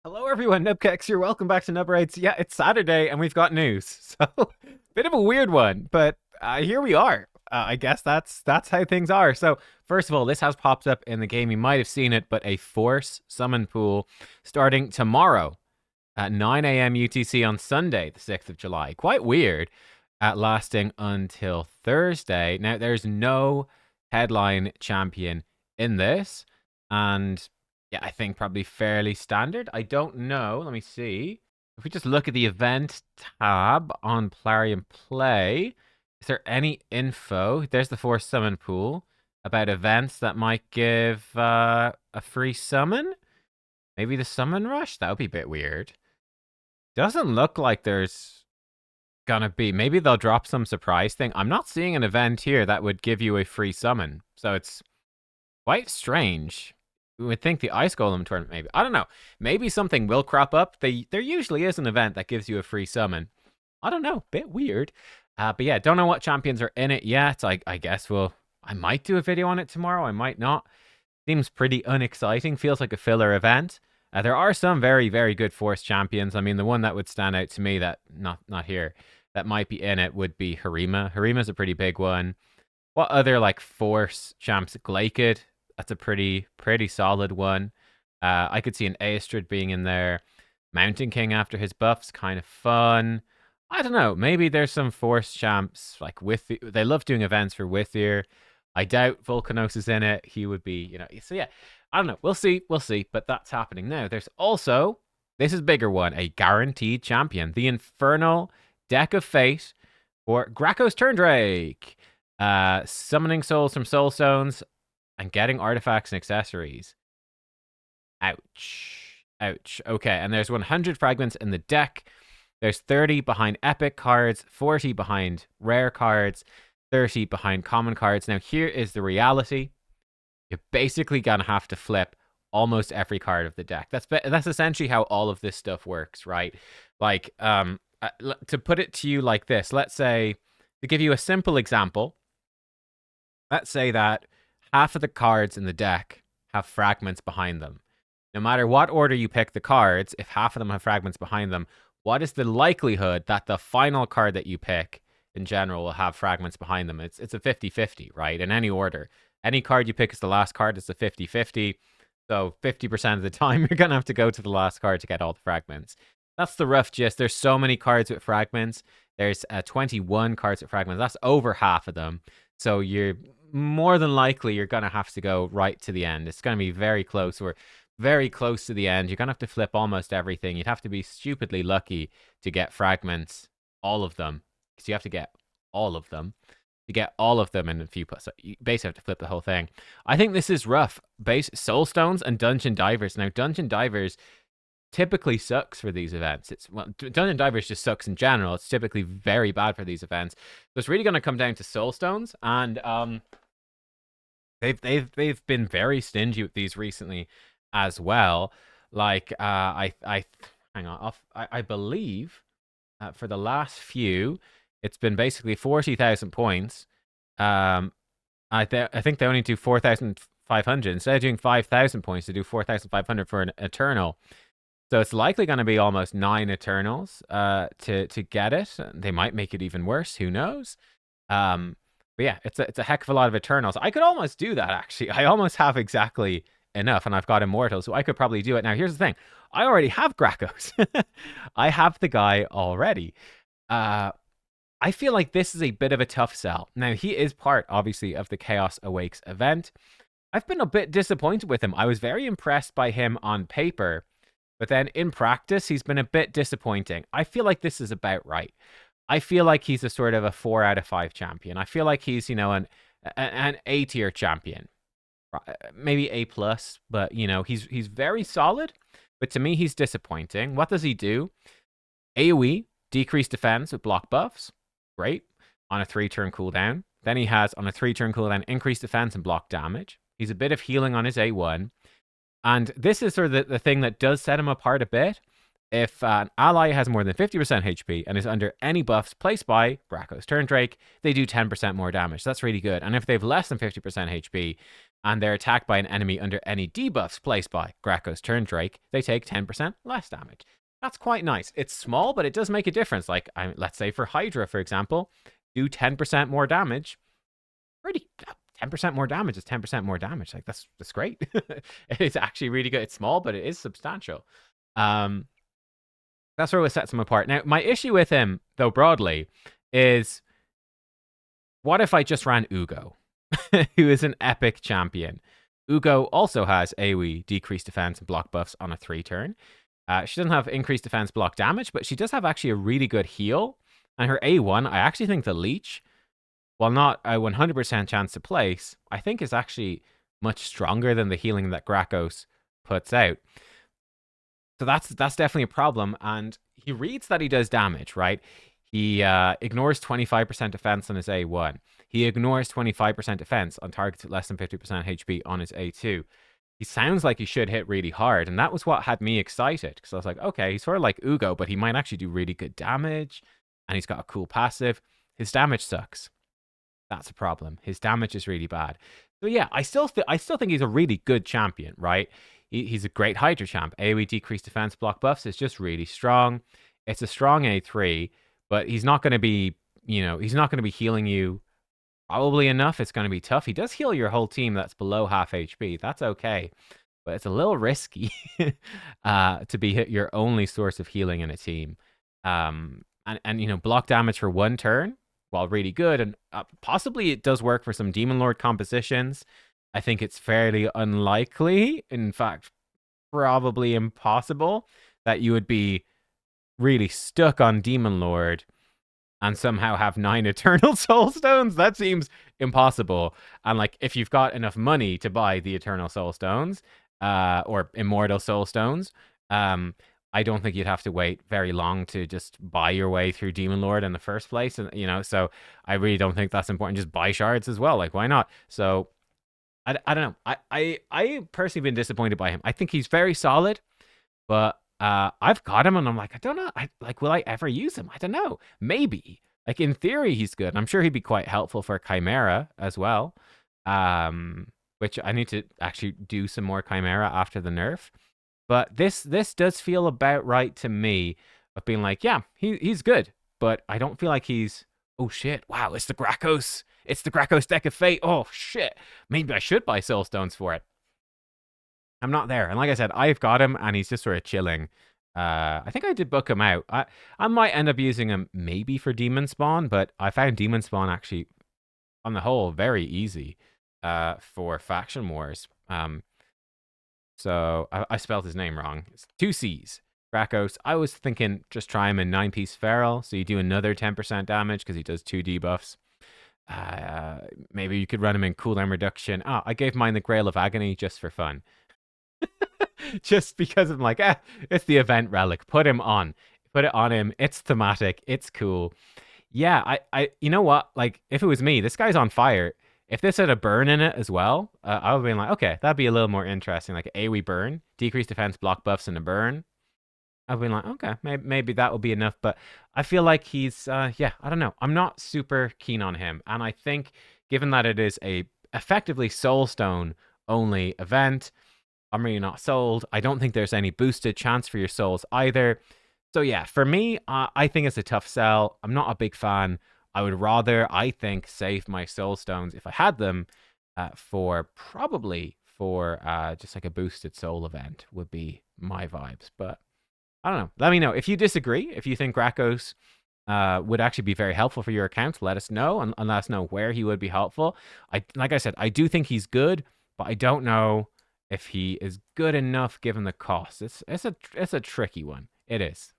Hello, everyone. Nubkeks here. Welcome back to Nubrites. Yeah, it's Saturday, and we've got news. So, bit of a weird one, but here we are. I guess that's how things are. So, first of all, this has popped up in the game. You might have seen it, but a Force Summon Pool starting tomorrow at 9 a.m. UTC on Sunday, the 6th of July. Quite weird. Lasting until Thursday. Now, there's no headline champion in this, and yeah, I think probably fairly standard. I don't know. Let me see. If we just look at the event tab on Plarium Play, is there any info? There's the Force Summon Pool about events that might give a free summon. Maybe the Summon Rush? That would be a bit weird. Doesn't look like there's gonna be. Maybe they'll drop some surprise thing. I'm not seeing an event here that would give you a free summon. So it's quite strange. We would think the Ice Golem tournament, maybe. I don't know. Maybe something will crop up. There usually is an event that gives you a free summon. I don't know. Bit weird. But yeah, don't know what champions are in it yet. I guess I might do a video on it tomorrow. I might not. Seems pretty unexciting. Feels like a filler event. There are some very, very good Force champions. I mean, the one that would stand out to me that, not here, that might be in it would be Harima. Harima's a pretty big one. What other, like, Force champs? Glaikid. That's a pretty solid one. I could see an Aestrid being in there. Mountain King after his buff's kind of fun. I don't know. Maybe there's some Force champs like they love doing events for Withier. I doubt Volcanos is in it. He would be, So yeah, I don't know. We'll see. But that's happening now. There's also, this is a bigger one, a guaranteed champion, the Infernal Deck of Fate for Gracchos Turn-Drake. Summoning souls from Soulstones and getting artifacts and accessories. Ouch. Okay, and there's 100 fragments in the deck. There's 30 behind epic cards, 40 behind rare cards, 30 behind common cards. Now, here is the reality. You're basically going to have to flip almost every card of the deck. That's essentially how all of this stuff works, right? Like, to put it to you like this, let's say, to give you a simple example, let's say that half of the cards in the deck have fragments behind them. No matter what order you pick the cards, if half of them have fragments behind them, what is the likelihood that the final card that you pick in general will have fragments behind them? It's a 50-50, right? In any order. Any card you pick as the last card is a 50-50. So 50% of the time, you're going to have to go to the last card to get all the fragments. That's the rough gist. There's so many cards with fragments. There's 21 cards with fragments. That's over half of them. So you're more than likely you're going to have to go right to the end. It's going to be very close. We're very close to the end. You're going to have to flip almost everything. You'd have to be stupidly lucky to get fragments, all of them, because you have to get all of them. To get all of them in a few plus. So you basically have to flip the whole thing. I think this is rough. Soulstones and Dungeon Divers. Now, Dungeon Divers typically sucks for these events. Dungeon Divers just sucks in general. It's typically very bad for these events. So it's really going to come down to Soulstones, and they've been very stingy with these recently as well. Like I hang on, I believe for the last few, it's been basically 40,000 points. I think they only do 4,500 instead of doing 5,000 points. To do 4,500 for an Eternal. So it's likely going to be almost 9 Eternals to get it. They might make it even worse. Who knows? But yeah, it's a heck of a lot of Eternals. I could almost do that, actually. I almost have exactly enough, and I've got Immortals, so I could probably do it. Now, here's the thing. I already have Gracchos. I have the guy already. I feel like this is a bit of a tough sell. Now, he is part, obviously, of the Chaos Awakes event. I've been a bit disappointed with him. I was very impressed by him on paper, but then in practice, he's been a bit disappointing. I feel like this is about right. I feel like he's a sort of a 4 out of 5 champion. I feel like he's, an A tier champion. Maybe A plus, but he's very solid. But to me, he's disappointing. What does he do? AoE, decreased defense with block buffs. Great. On a 3-turn cooldown. Then he has, on a 3-turn cooldown, increased defense and block damage. He's a bit of healing on his A1. And this is sort of the thing that does set him apart a bit. If an ally has more than 50% HP and is under any buffs placed by Gracchos Turn-Drake, they do 10% more damage. That's really good. And if they have less than 50% HP, and they're attacked by an enemy under any debuffs placed by Gracchos Turn-Drake, they take 10% less damage. That's quite nice. It's small, but it does make a difference. Like, let's say for Hydra, for example, do 10% more damage. 10% more damage is 10% more damage. Like, that's great. It's actually really good. It's small, but it is substantial. That's where it sets him apart. Now, my issue with him, though, broadly, is what if I just ran Ugo, who is an epic champion? Ugo also has AoE, decreased defense, and block buffs on a 3-turn. She doesn't have increased defense block damage, but she does have actually a really good heal. And her A1, I actually think the Leech, while not a 100% chance to place, I think is actually much stronger than the healing that Gracchos puts out. So that's definitely a problem. And he reads that he does damage, right? He ignores 25% defense on his A1. He ignores 25% defense on targets with less than 50% HP on his A2. He sounds like he should hit really hard, and that was what had me excited, because I was like, okay, he's sort of like Ugo, but he might actually do really good damage, and he's got a cool passive. His damage sucks. That's a problem. His damage is really bad. So yeah, I still think he's a really good champion, right? He's a great Hydra champ. AoE decreased defense block buffs is just really strong. It's a strong A3, but he's not going to be, he's not going to be healing you probably enough. It's going to be tough. He does heal your whole team that's below half HP. That's okay. But it's a little risky to be your only source of healing in a team. And block damage for 1 turn, while really good, and possibly it does work for some Demon Lord compositions. I think it's fairly unlikely, in fact, probably impossible, that you would be really stuck on Demon Lord and somehow have 9 Eternal Soulstones. That seems impossible. And like, if you've got enough money to buy the Eternal Soulstones, or Immortal Soulstones, I don't think you'd have to wait very long to just buy your way through Demon Lord in the first place. And, so I really don't think that's important. Just buy shards as well. Like, why not? So I don't know. I personally been disappointed by him. I think he's very solid, but I've got him and I'm like, I don't know. Will I ever use him? I don't know. Maybe. Like, in theory, he's good. I'm sure he'd be quite helpful for Chimera as well. Which I need to actually do some more Chimera after the nerf. But this does feel about right to me, of being like, yeah, he's good, but I don't feel like he's, oh shit, wow, it's the Gracchos. It's the Gracchos Deck of Fate. Oh shit, maybe I should buy Soulstones for it. I'm not there. And like I said, I've got him and he's just sort of chilling. I think I did book him out. I might end up using him maybe for Demon Spawn, but I found Demon Spawn actually, on the whole, very easy for Faction Wars. So I spelled his name wrong. It's 2 C's. Gracchos. I was thinking just try him in 9-piece Feral, so you do another 10% damage because he does 2 debuffs. Maybe you could run him in cooldown reduction. I gave mine the Grail of Agony just for fun. Just because I'm like, it's the event relic. Put him on. Put it on him. It's thematic. It's cool. Yeah, you know what? Like, if it was me, this guy's on fire. If this had a burn in it as well, I would be like, okay, that'd be a little more interesting. Like, AoE burn, decreased defense, block buffs, and a burn. I've been like, okay, maybe that will be enough. But I feel like he's, I don't know. I'm not super keen on him. And I think, given that it is a effectively Soulstone only event, I'm really not sold. I don't think there's any boosted chance for your souls either. So yeah, for me, I think it's a tough sell. I'm not a big fan. I would rather, I think, save my Soulstones if I had them for just like a boosted soul event would be my vibes. But I don't know. Let me know if you disagree. If you think Gracchos would actually be very helpful for your account, let us know and let us know where he would be helpful. Like I said, I do think he's good, but I don't know if he is good enough given the cost. It's a tricky one. It is.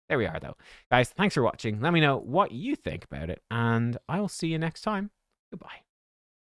There we are, though. Guys, thanks for watching. Let me know what you think about it, and I will see you next time. Goodbye.